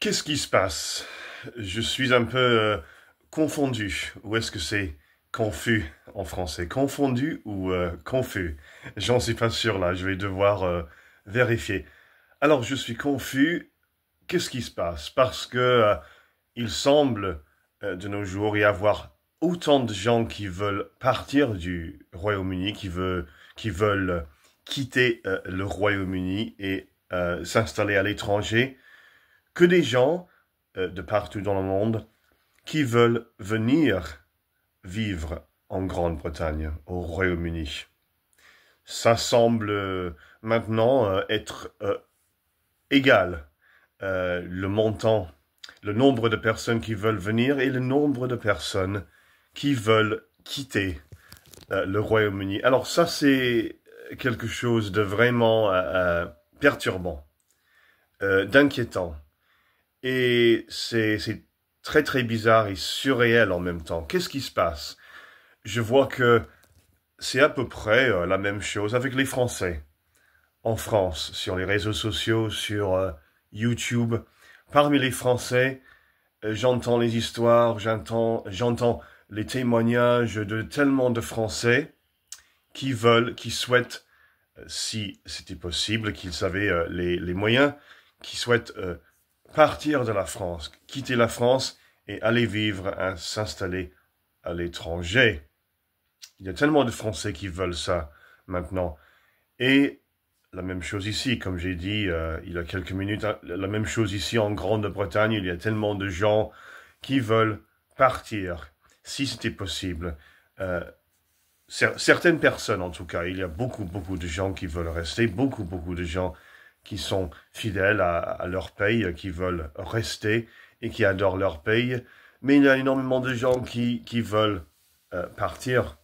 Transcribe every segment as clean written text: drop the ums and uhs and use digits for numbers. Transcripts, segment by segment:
Qu'est-ce qui se passe? Je suis un peu confondu. Ou est-ce que c'est confus en français? Confondu ou confus? J'en suis pas sûr là, je vais devoir vérifier. Alors, je suis confus. Qu'est-ce qui se passe? Parce que il semble de nos jours y avoir autant de gens qui veulent partir du Royaume-Uni, qui veulent quitter le Royaume-Uni et s'installer à l'étranger, que des gens de partout dans le monde qui veulent venir vivre en Grande-Bretagne, au Royaume-Uni. Ça semble maintenant être égal, le montant, le nombre de personnes qui veulent venir et le nombre de personnes qui veulent quitter le Royaume-Uni. Alors ça, c'est quelque chose de vraiment perturbant, d'inquiétant. Et c'est très très bizarre et surréel en même temps. Qu'est-ce qui se passe? Je vois que c'est à peu près la même chose avec les Français. En France, sur les réseaux sociaux, sur YouTube. Parmi les Français, j'entends les histoires, j'entends les témoignages de tellement de Français qui souhaitent, si c'était possible, qu'ils avaient les moyens, qui souhaitent partir de la France, quitter la France et aller vivre, s'installer à l'étranger. Il y a tellement de Français qui veulent ça maintenant. Et la même chose ici, comme j'ai dit il y a quelques minutes, la même chose ici en Grande-Bretagne, il y a tellement de gens qui veulent partir, si c'était possible. Certaines personnes, en tout cas, il y a beaucoup de gens qui veulent rester, beaucoup de gens qui sont fidèles à leur pays, qui veulent rester et qui adorent leur pays. Mais il y a énormément de gens qui veulent partir,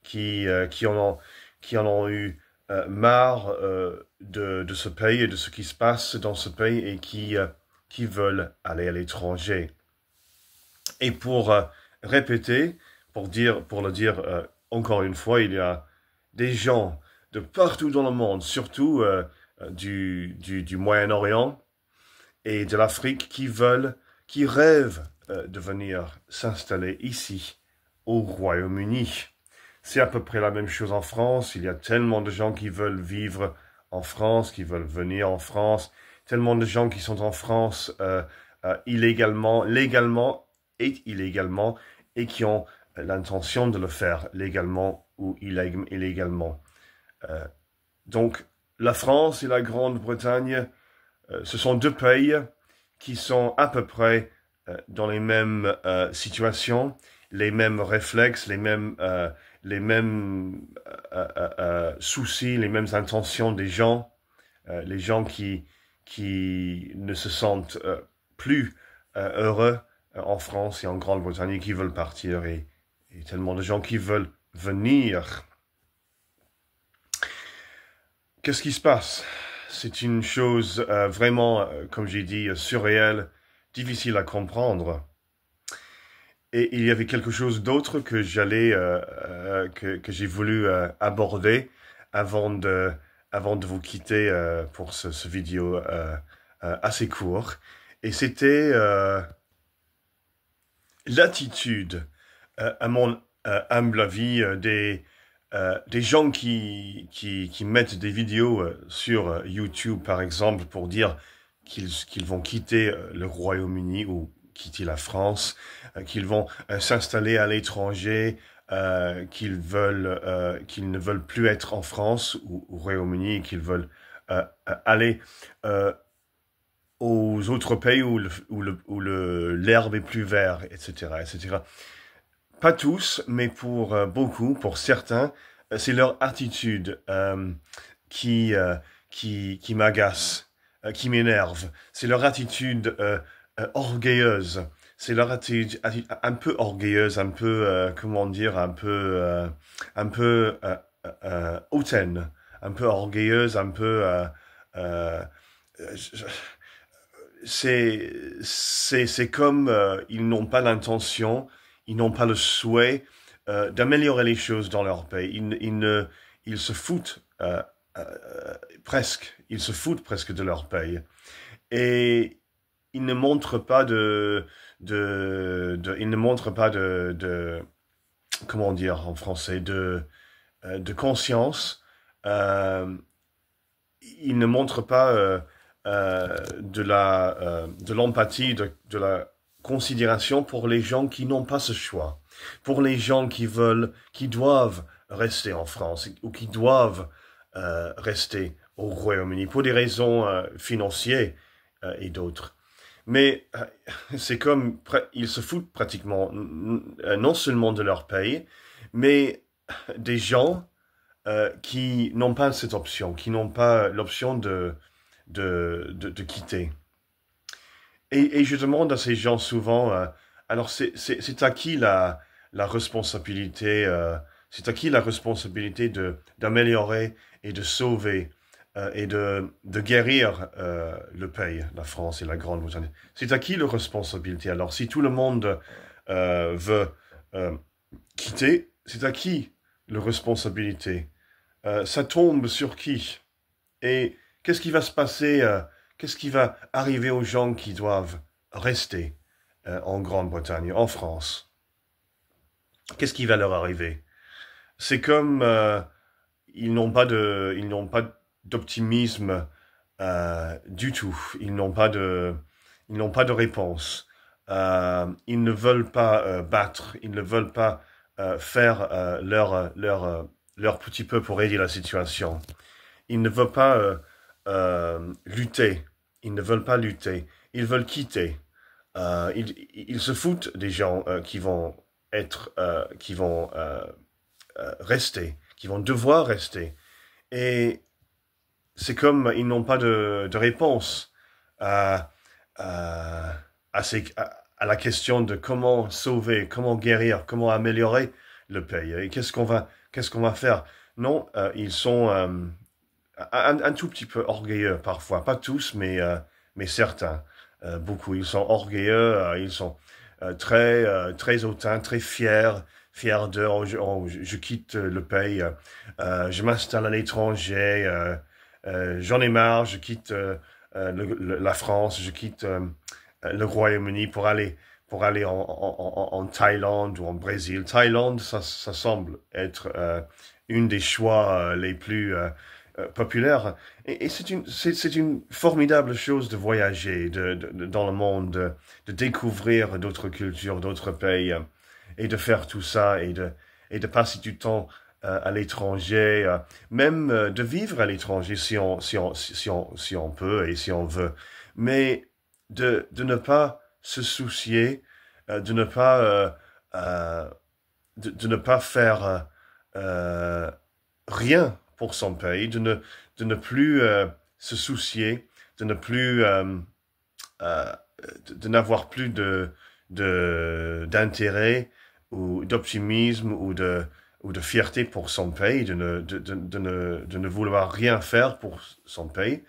qui en ont eu marre de ce pays et de ce qui se passe dans ce pays et qui veulent aller à l'étranger. Et pour répéter, pour le dire encore une fois, il y a des gens de partout dans le monde, surtout du Moyen-Orient et de l'Afrique qui rêvent de venir s'installer ici, au Royaume-Uni. C'est à peu près la même chose en France. Il y a tellement de gens qui veulent vivre en France, qui veulent venir en France. Tellement de gens qui sont en France légalement et illégalement, et qui ont l'intention de le faire légalement ou illégalement. Donc, la France et la Grande-Bretagne, ce sont deux pays qui sont à peu près dans les mêmes situations, les mêmes réflexes, les mêmes soucis, les mêmes intentions des gens, les gens qui ne se sentent plus heureux en France et en Grande-Bretagne, qui veulent partir, et tellement de gens qui veulent venir. Qu'est-ce qui se passe? C'est une chose vraiment, comme j'ai dit, surréelle, difficile à comprendre. Et il y avait quelque chose d'autre que que j'ai voulu aborder avant de vous quitter pour ce vidéo assez court. Et c'était l'attitude, à mon humble avis, des gens qui mettent des vidéos sur YouTube, par exemple, pour dire qu'ils vont quitter le Royaume-Uni ou quitter la France, qu'ils vont s'installer à l'étranger, qu'ils ne veulent plus être en France ou au Royaume-Uni, qu'ils veulent aller aux autres pays où l'herbe est plus verte, etc., etc. Pas tous, mais pour beaucoup, pour certains, c'est leur attitude qui m'agace, qui m'énerve. C'est leur attitude orgueilleuse. C'est leur attitude un peu orgueilleuse, un peu, comment dire, un peu hautaine, un peu orgueilleuse, un peu... c'est comme ils n'ont pas l'intention, ils n'ont pas le souhait d'améliorer les choses dans leur pays. Ils se foutent presque, ils se foutent presque de leur pays. Et il ne montre pas il ne montre pas comment dire en français, de conscience. Euh, il ne montre pas de l'empathie, de la considération pour les gens qui n'ont pas ce choix, pour les gens qui doivent rester en France ou qui doivent rester au Royaume-Uni pour des raisons financières et d'autres. Mais c'est comme ils se foutent pratiquement non seulement de leur pays, mais des gens qui n'ont pas cette option, qui n'ont pas l'option de quitter. Et je demande à ces gens souvent, alors c'est à qui la responsabilité, c'est à qui la responsabilité d'améliorer et de sauver et de guérir le pays, la France et la Grande-Bretagne. C'est à qui la responsabilité? Alors si tout le monde veut quitter, c'est à qui la responsabilité? Ça tombe sur qui? Et qu'est-ce qui va se passer? Qu'est-ce qui va arriver aux gens qui doivent rester en Grande-Bretagne, en France? Qu'est-ce qui va leur arriver? C'est comme ils n'ont pas d'optimisme du tout. Ils n'ont pas de réponse. Ils ne veulent pas battre. Ils ne veulent pas faire leur petit peu pour aider la situation. Ils ne veulent pas lutter. Ils ne veulent pas lutter. Ils veulent quitter. Ils se foutent des gens qui vont rester, qui vont devoir rester. Et c'est comme ils n'ont pas de réponse à la question de comment sauver, comment guérir, comment améliorer le pays. Et qu'est-ce qu'on va faire? Non, ils sont un tout petit peu orgueilleux parfois, pas tous, mais certains, beaucoup. Ils sont orgueilleux, ils sont très hautains, très fiers de je quitte le pays, je m'installe à l'étranger, j'en ai marre, je quitte la France, je quitte le Royaume-Uni pour aller en Thaïlande ou en Brésil. Thaïlande, ça semble être une des choix les plus populaires. Et c'est une formidable chose de voyager dans le monde, de découvrir d'autres cultures, d'autres pays, et de faire tout ça et de passer du temps à l'étranger, même de vivre à l'étranger si on peut et si on veut, mais de ne pas se soucier, de ne pas faire rien pour son pays, de ne plus se soucier, de ne plus de n'avoir plus d'intérêt ou d'optimisme ou de fierté pour son pays, de ne vouloir rien faire pour son pays.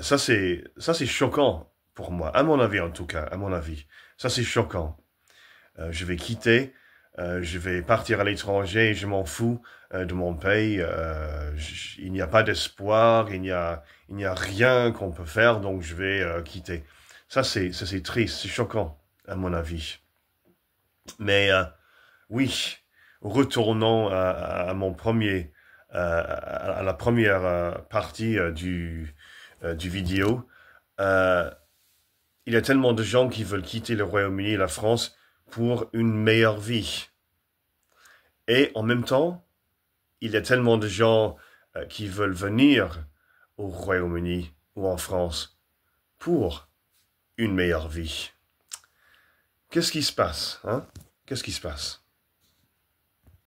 Ça c'est choquant pour moi, à mon avis en tout cas, à mon avis. Ça c'est choquant. Je vais quitter, je vais partir à l'étranger et je m'en fous de mon pays. Il n'y a pas d'espoir, il n'y a rien qu'on peut faire, donc je vais quitter. Ça c'est triste, c'est choquant, à mon avis. Mais oui, retournons à mon premier, à la première partie du vidéo. Il y a tellement de gens qui veulent quitter le Royaume-Uni et la France pour une meilleure vie. Et en même temps, il y a tellement de gens qui veulent venir au Royaume-Uni ou en France pour une meilleure vie. Qu'est-ce qui se passe, hein? Qu'est-ce qui se passe?